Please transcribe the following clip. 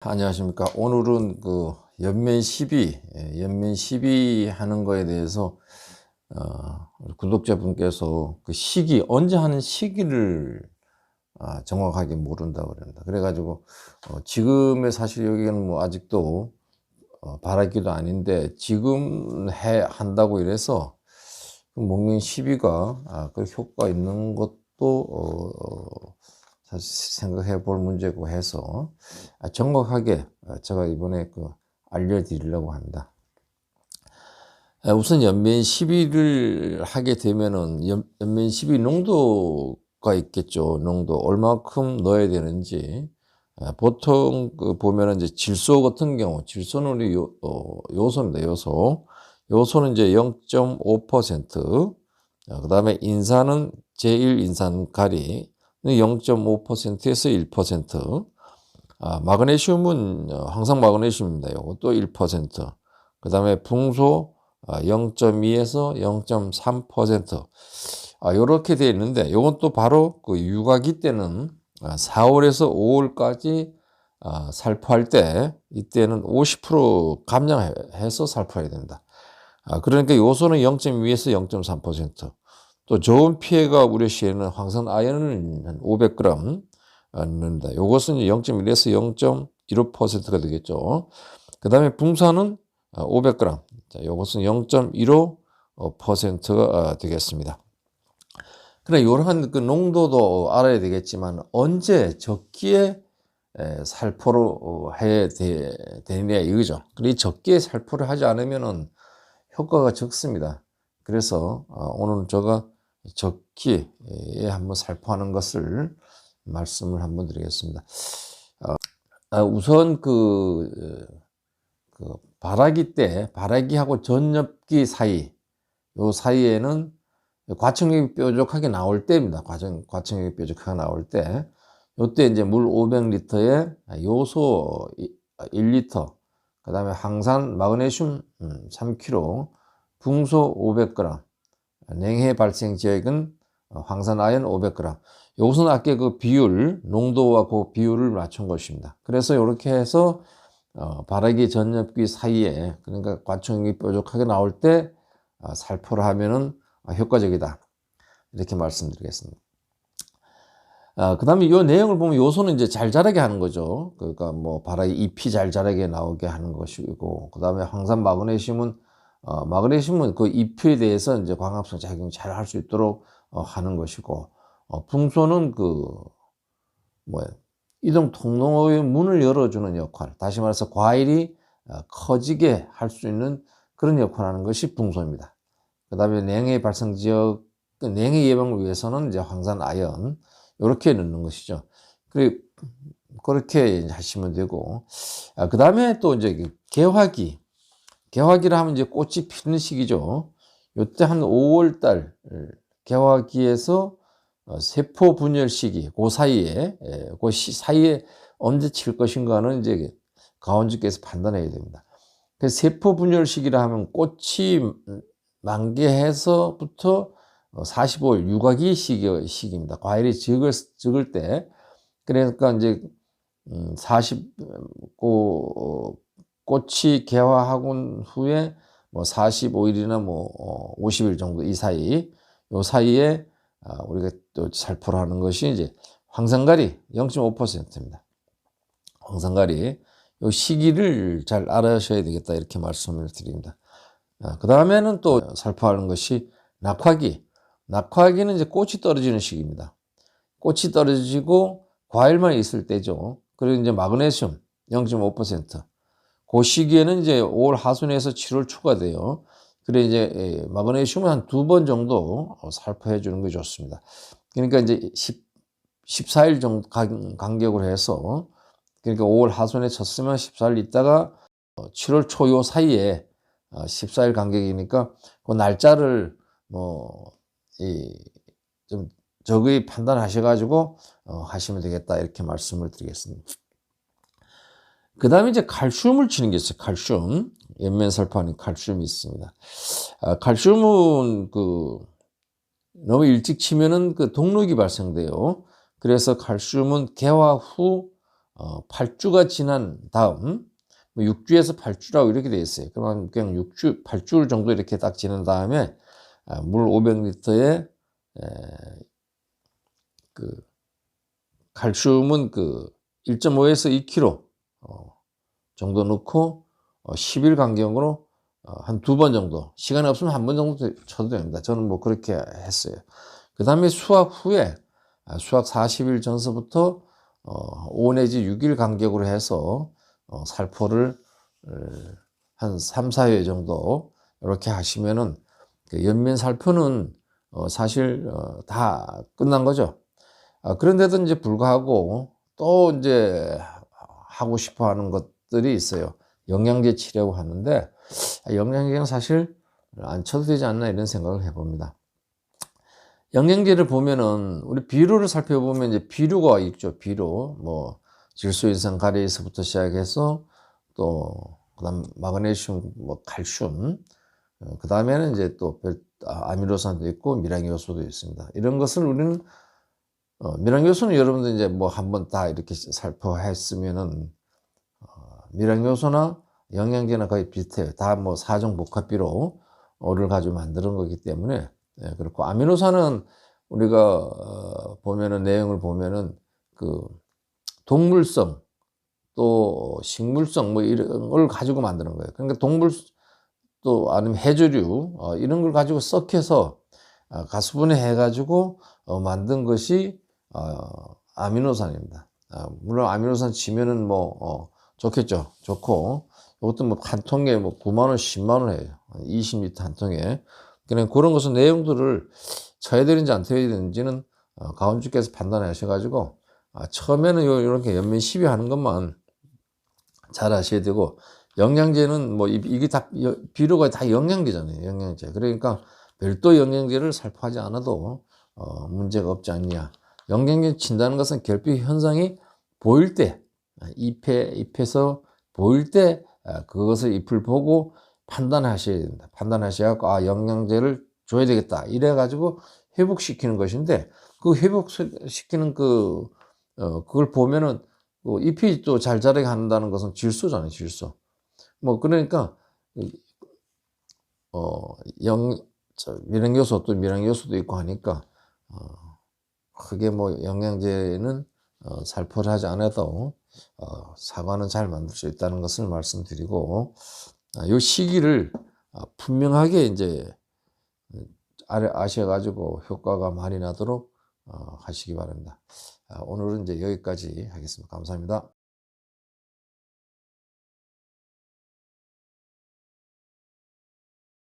안녕하십니까. 오늘은 그 연면 시비, 연면 시비 하는 거에 대해서 우리 구독자분께서 그 시기, 언제 하는 시기를 정확하게 모른다고 그럽니다. 그래가지고 지금의 사실 여기는 뭐 아직도 바라기도 아닌데 지금 한다고 이래서 그 목면 시비가 그 효과 있는 것도 사실 생각해 볼 문제고 해서 정확하게 제가 이번에 알려드리려고 합니다. 우선 연면 시비를 하게 되면은 연면 시비 농도가 있겠죠. 농도 얼마큼 넣어야 되는지. 보통 보면은 이제 질소 같은 경우, 질소는 우리 요소입니다. 요소는 이제 0.5%, 그다음에 인산은 제1인산가리 0.5%에서 1%, 마그네슘은 항상 마그네슘입니다. 요것도 1%, 그 다음에 붕소 0.2에서 0.3%, 요렇게 되어 있는데, 요건 또 바로 그 육아기 때는 4월에서 5월까지 살포할 때, 이때는 50% 감량해서 살포해야 된다. 그러니까 요소는 0.2에서 0.3%, 또 좋은 피해가 우려 시에는 황산 아연을 한 500g 넣는다. 요것은 0.1에서 0.15%가 되겠죠. 그 다음에 붕산은 500g. 자, 요것은 0.15%가 되겠습니다. 그래, 이러한 그 농도도 알아야 되겠지만, 언제 적기에 살포를 해야 되느냐 이거죠. 그리고 적기에 살포를 하지 않으면은 효과가 적습니다. 그래서 오늘 제가 적기에 한번 살포하는 것을 말씀을 한번 드리겠습니다. 우선 발화기 때, 발화기하고 전엽기 사이, 요 사이에는 과청력이 뾰족하게 나올 때입니다. 과청력이 뾰족하게 나올 때, 요때 이제 물 500리터에 요소 1리터, 그 다음에 항산 마그네슘 3kg, 붕소 500g, 냉해 발생 지역은 황산 아연 500g. 요것은 아까 그 비율, 농도와 그 비율을 맞춘 것입니다. 그래서 이렇게 해서 발화기 전엽기 사이에, 그러니까 과청력이 뾰족하게 나올 때 살포를 하면은 효과적이다. 이렇게 말씀드리겠습니다. 그 다음에 이 내용을 보면 요소는 이제 잘 자라게 하는 거죠. 그러니까 뭐 발화기 잎이 잘 자라게 나오게 하는 것이고, 그 다음에 항산 마그네슘은 그 잎에 대해서 이제 광합성 작용 잘 할 수 있도록 하는 것이고, 붕소는 이동 통로의 문을 열어주는 역할, 다시 말해서 과일이 커지게 할 수 있는 그런 역할을 하는 것이 붕소입니다. 그 다음에 냉해 발생 지역, 냉해 예방을 위해서는 이제 황산 아연, 이렇게 넣는 것이죠. 그리고 그렇게 하시면 되고, 그 다음에 또 이제 개화기를 하면 이제 꽃이 피는 시기죠. 요때 한 5월달 개화기에서 세포 분열 시기, 그 사이에 언제 칠 것인가는 이제 가원주께서 판단해야 됩니다. 그래서 세포 분열 시기라 하면 꽃이 만개해서부터 45일 육아기 시기입니다. 과일이 적을 때. 그러니까 이제 꽃이 개화하고 후에 뭐 45일이나 뭐 50일 정도 요 사이에 우리가 또 살포를 하는 것이 이제 황산가리 0.5%입니다. 황산가리 요 시기를 잘 알아셔야 되겠다, 이렇게 말씀을 드립니다. 그 다음에는 또 살포하는 것이 낙화기는 이제 꽃이 떨어지는 시기입니다. 꽃이 떨어지고 과일만 있을 때죠. 그리고 이제 마그네슘 0.5%. 그 시기에는 이제 5월 하순에서 7월 초가 돼요. 그래 이제 마그네슘은 한 2번 정도 살포해 주는 게 좋습니다. 그러니까 이제 14일 정도 간격으로 해서, 그러니까 5월 하순에 쳤으면 14일 있다가 7월 초 요 사이에 14일 간격이니까 그 날짜를 좀 적의 판단하셔가지고 하시면 되겠다, 이렇게 말씀을 드리겠습니다. 그 다음에 이제 칼슘을 치는 게 있어요. 칼슘. 연면 살포하는 칼슘이 있습니다. 칼슘은 너무 일찍 치면은 독록이 발생돼요. 그래서 칼슘은 개화 후 8주가 지난 다음, 뭐 6주에서 8주라고 이렇게 되어 있어요. 그러면 그냥 6주, 8주 정도 이렇게 딱 지난 다음에 물 500리터에 그 칼슘은 그 1.5에서 2kg 정도 넣고 10일 간격으로 한 2번 정도, 시간이 없으면 한 번 정도 쳐도 됩니다. 저는 뭐 그렇게 했어요. 그 다음에 수확 후에 수확 40일 전서부터 5 내지 6일 간격으로 해서 살포를 한 3, 4회 정도 이렇게 하시면은 그 연면 살포는 사실 다 끝난 거죠. 그런데도 이제 불구하고 또 이제 하고 싶어 하는 것들이 있어요. 영양제 치료라고 하는데 영양제는 사실 안 쳐도 되지 않나 이런 생각을 해봅니다. 영양제를 보면은 우리 비료를 살펴보면 이제 비료가 있죠. 비료 뭐 질소인산 가리에서부터 시작해서 또 그다음 마그네슘, 뭐 칼슘, 그 다음에는 이제 또 아미노산도 있고 미량 요소도 있습니다. 이런 것을 우리는 미량 요소는 여러분들 이제 뭐 한번 다 이렇게 살포했으면은 미량 요소나 영양제나 거의 비슷해요. 다 뭐 4종 복합비료를 가지고 만드는 거기 때문에. 그렇고 아미노산은 우리가 보면은 내용을 보면은 그 동물성 또 식물성 뭐 이런 걸 가지고 만드는 거예요. 그러니까 동물 또 아니면 해조류 이런 걸 가지고 섞여서 가수분해 가지고 만든 것이 아미노산입니다. 물론 아미노산 치면은 뭐 좋겠죠. 좋고 이것도 뭐 한 통에 뭐 9만 원, 10만 원 해요. 20리터 한 통에. 그냥 그런 것은 내용들을 쳐야 되는지 안 쳐야 되는지는 가원주께서 판단하셔가지고 처음에는 이렇게 연면 시비하는 것만 잘 하셔야 되고 영양제는 뭐 이게 다 비료가 다 영양제잖아요. 영양제. 그러니까 별도 영양제를 살포하지 않아도 문제가 없지 않냐. 영양제 친다는 것은 결핍 현상이 보일 때 잎에서 보일 때 그것을 잎을 보고 판단하셔야 된다. 판단하셔야 하고 영양제를 줘야 되겠다. 이래 가지고 회복시키는 것인데 그 회복시키는 그걸 보면은 잎이 또 잘 자라게 한다는 것은 질소잖아요. 질소. 뭐 그러니까 미량 요소 또 미량 요소도 있고 하니까 크게 뭐 영양제는 살포를 하지 않아도 사과는 잘 만들 수 있다는 것을 말씀드리고 이 시기를 분명하게 이제 아셔가지고 효과가 많이 나도록 하시기 바랍니다. 오늘은 이제 여기까지 하겠습니다. 감사합니다.